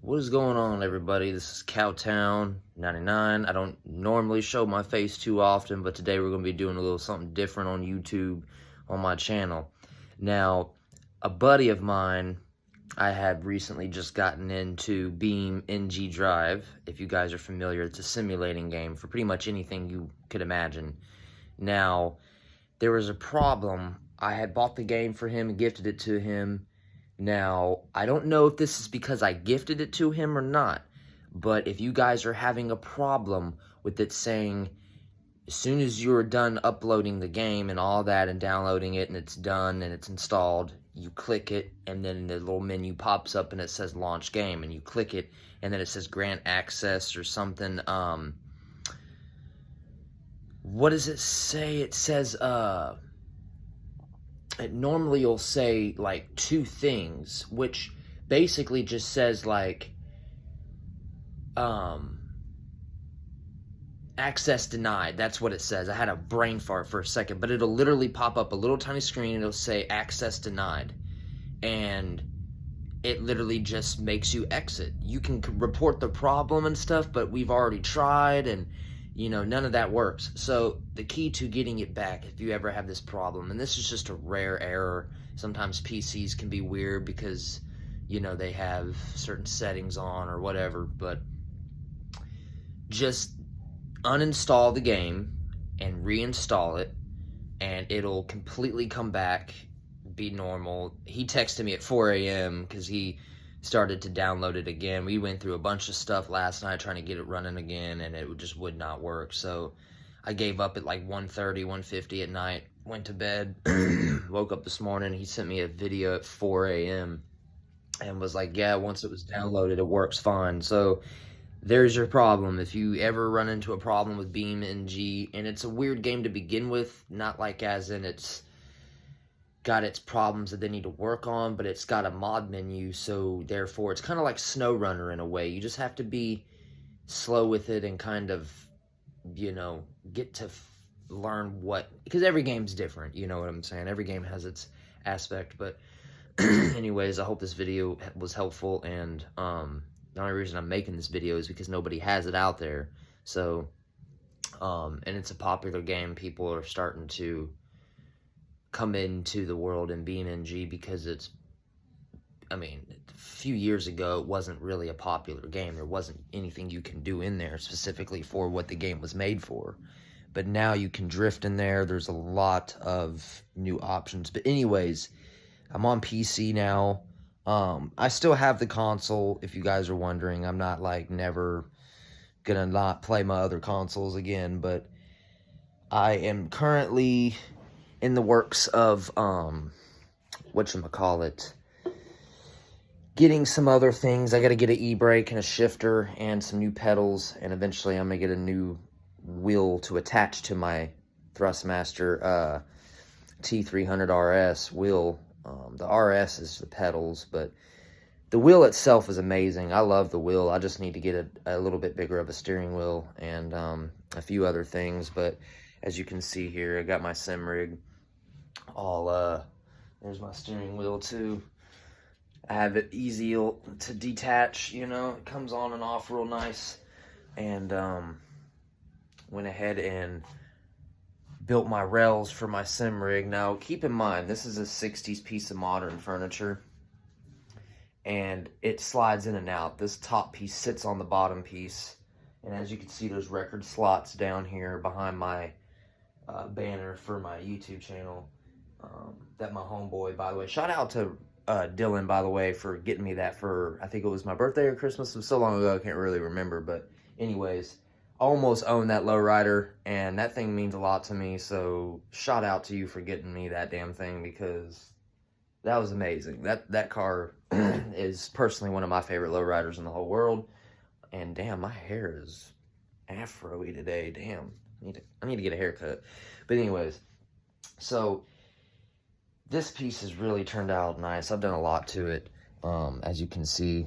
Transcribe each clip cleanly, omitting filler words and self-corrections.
What is going on, everybody? This is Cowtown99. I don't normally show my face too often, but today we're going to be doing a little something different on YouTube on my channel. Now, a buddy of mine, I had recently just gotten into Beamng Drive. If you guys are familiar, it's a simulating game for pretty much anything you could imagine. Now, there was a problem. I had bought the game for him and gifted it to him. Now, I don't know if this is because I gifted it to him or not, but if you guys are having a problem with it saying, as soon as you're done uploading the game and all that and downloading it and it's done and it's installed, you click it and then the little menu pops up and it says launch game, and you click it and then it says grant access or something. What does it say? It says, it normally will say like two things, which basically just says like access denied. That's what it says. I had a brain fart for a second, but it'll literally pop up a little tiny screen and it'll say access denied, and it literally just makes you exit. You can report the problem and stuff, but we've already tried, and you know, none of that works. So the key to getting it back, if you ever have this problem, and this is just a rare error, sometimes PCs can be weird because, you know, they have certain settings on or whatever, but just uninstall the game and reinstall it, and it'll completely come back, be normal. He texted me at 4 a.m. because he started to download it again. We went through a bunch of stuff last night trying to get it running again, and it just would not work. So I gave up at like 1:30, 1:50 at night, went to bed, woke up this morning. He sent me a video at 4 a.m. and was like, yeah, once it was downloaded, it works fine. So there's your problem. If you ever run into a problem with Beamng, and it's a weird game to begin with, not like as in it's got its problems that they need to work on, but it's got a mod menu, so therefore it's kind of like SnowRunner in a way. You just have to be slow with it and kind of, you know, get to learn what, because every game's different, you know what I'm saying? Every game has its aspect, but anyways, I hope this video was helpful, and the only reason I'm making this video is because nobody has it out there. So, and it's a popular game. People are starting to come into the world in Beamng because it's, I mean, a few years ago, it wasn't really a popular game. There wasn't anything you can do in there specifically for what the game was made for. But now you can drift in there. There's a lot of new options. But anyways, I'm on PC now. I still have the console, if you guys are wondering. I'm not like never gonna not play my other consoles again, but I am currently in the works of whatchamacallit, getting some other things. I gotta get an e-brake and a shifter and some new pedals, and eventually I'm gonna get a new wheel to attach to my Thrustmaster T300 RS wheel. The RS is the pedals, but the wheel itself is amazing. I love the wheel. I just need to get a little bit bigger of a steering wheel and a few other things. But as you can see here, I got my sim rig all, there's my steering wheel too. I have it easy to detach, you know, it comes on and off real nice. And went ahead and built my rails for my sim rig. Now, keep in mind, this is a 60s piece of modern furniture, and it slides in and out. This top piece sits on the bottom piece, and as you can see, there's record slots down here behind my banner for my YouTube channel. That my homeboy, by the way, shout out to Dylan, by the way, for getting me that for, I think it was my birthday or Christmas. It was so long ago, I can't really remember, but anyways, almost own that lowrider, and that thing means a lot to me. So shout out to you for getting me that damn thing, because that was amazing. That car is personally one of my favorite lowriders in the whole world. And damn, my hair is afro-y today. Damn, I need to get a haircut. But anyways, so this piece has really turned out nice. I've done a lot to it. As you can see,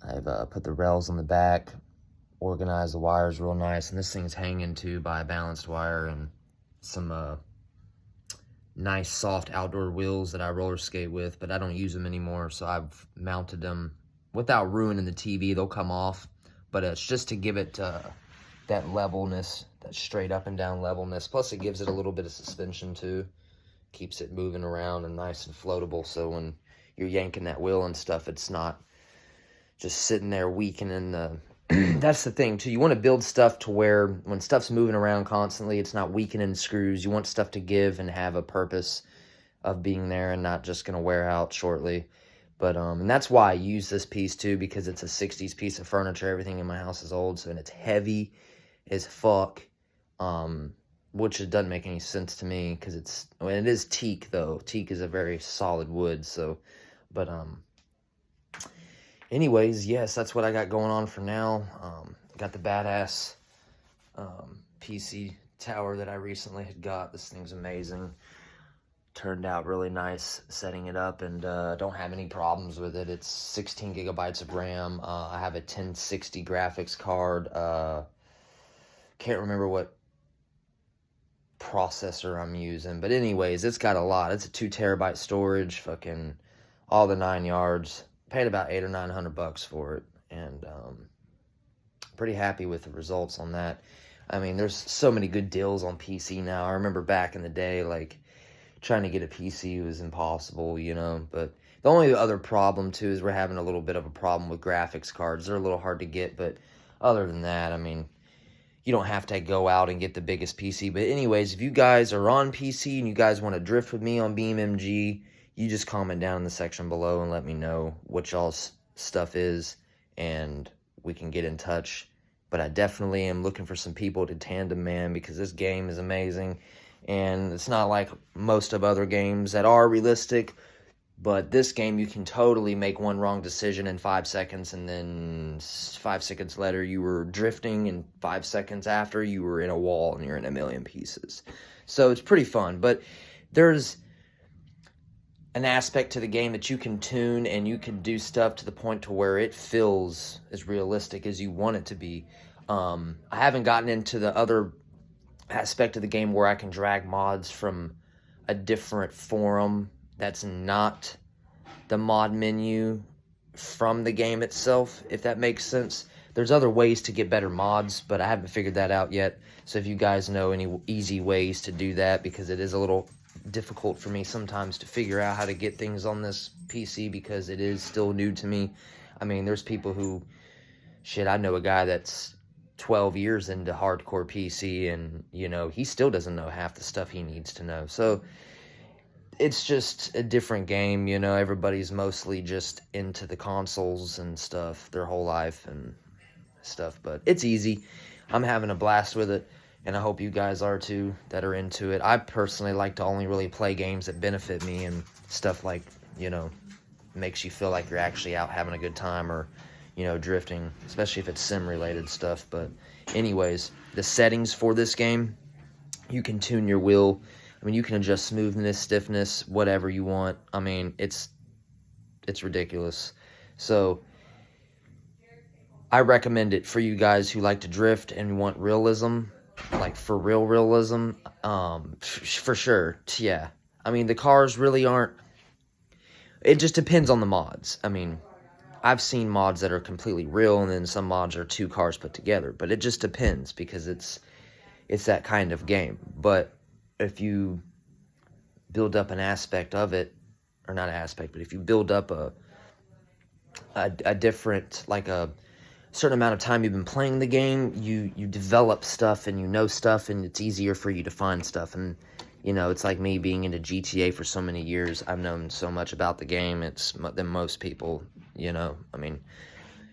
I've put the rails on the back, organize the wires real nice, and this thing's hanging too by a balanced wire and some nice soft outdoor wheels that I roller skate with, but I don't use them anymore, so I've mounted them without ruining the TV, they'll come off. But it's just to give it that levelness, that straight up and down levelness. Plus, it gives it a little bit of suspension, too. Keeps it moving around and nice and floatable. So when you're yanking that wheel and stuff, it's not just sitting there weakening the... That's the thing, too. You want to build stuff to where when stuff's moving around constantly, it's not weakening screws. You want stuff to give and have a purpose of being there and not just going to wear out shortly. But, and that's why I use this piece, too, because it's a 60s piece of furniture. Everything in my house is old, and it's heavy as fuck, which it doesn't make any sense to me, because it is teak, though. Teak is a very solid wood, so, but, anyways, yes, that's what I got going on for now. Got the badass, PC tower that I recently had got. This thing's amazing. Turned out really nice setting it up, and don't have any problems with it. It's 16 gigabytes of RAM. I have a 1060 graphics card. Can't remember what processor I'm using, but anyways, it's got a lot. It's a 2 terabyte storage, fucking all the 9 yards. Paid about $800 or $900 for it, and pretty happy with the results on that. I mean, there's so many good deals on PC now. I remember back in the day, like, trying to get a PC was impossible, you know, but the only other problem, too, is we're having a little bit of a problem with graphics cards. They're a little hard to get, but other than that, I mean, you don't have to go out and get the biggest PC. But anyways, if you guys are on PC and you guys want to drift with me on Beamng, you just comment down in the section below and let me know what y'all's stuff is, and we can get in touch. But I definitely am looking for some people to tandem, man, because this game is amazing. And it's not like most of other games that are realistic, but this game you can totally make one wrong decision in 5 seconds, and then 5 seconds later you were drifting, and 5 seconds after you were in a wall and you're in a million pieces. So it's pretty fun, but there's an aspect to the game that you can tune, and you can do stuff to the point to where it feels as realistic as you want it to be. I haven't gotten into the other aspect of the game where I can drag mods from a different forum that's not the mod menu from the game itself, if that makes sense. There's other ways to get better mods, but I haven't figured that out yet. So if you guys know any easy ways to do that, because it is a little difficult for me sometimes to figure out how to get things on this PC, because it is still new to me. I mean, there's people who, shit, I know a guy that's 12 years into hardcore PC, and, you know, he still doesn't know half the stuff he needs to know. So it's just a different game, you know. Everybody's mostly just into the consoles and stuff their whole life and stuff, but it's easy. I'm having a blast with it, and I hope you guys are too, that are into it. I personally like to only really play games that benefit me, and stuff like, you know, makes you feel like you're actually out having a good time, or, you know, drifting, especially if it's sim-related stuff. But anyways, the settings for this game, you can tune your wheel. I mean, you can adjust smoothness, stiffness, whatever you want. I mean, it's ridiculous. So I recommend it for you guys who like to drift and want realism, like for real realism, for sure. Yeah, I mean, the cars really aren't, it just depends on the mods. I mean, I've seen mods that are completely real, and then some mods are 2 cars put together, but it just depends, because it's that kind of game. But if you build up an aspect of it, or not an aspect, but if you build up a different, like a certain amount of time you've been playing the game, you develop stuff, and you know stuff, and it's easier for you to find stuff. And, you know, it's like me being into GTA for so many years. I've known so much about the game than most people, you know. I mean,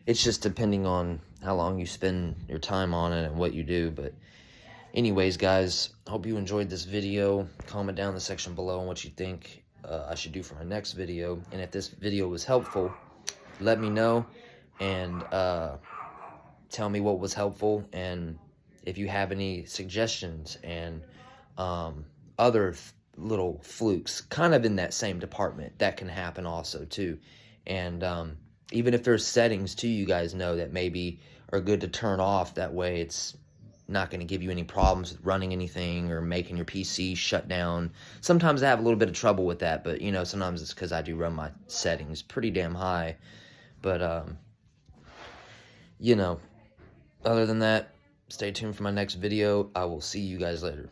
it's just depending on how long you spend your time on it and what you do. But anyways, guys, hope you enjoyed this video. Comment down in the section below on what you think I should do for my next video. And if this video was helpful, let me know, and tell me what was helpful, and if you have any suggestions, and other little flukes kind of in that same department that can happen also too. And even if there's settings too, you guys know that maybe are good to turn off, that way it's not going to give you any problems with running anything or making your PC shut down. Sometimes I have a little bit of trouble with that, but, you know, sometimes it's because I do run my settings pretty damn high. But, you know, other than that, stay tuned for my next video. I will see you guys later.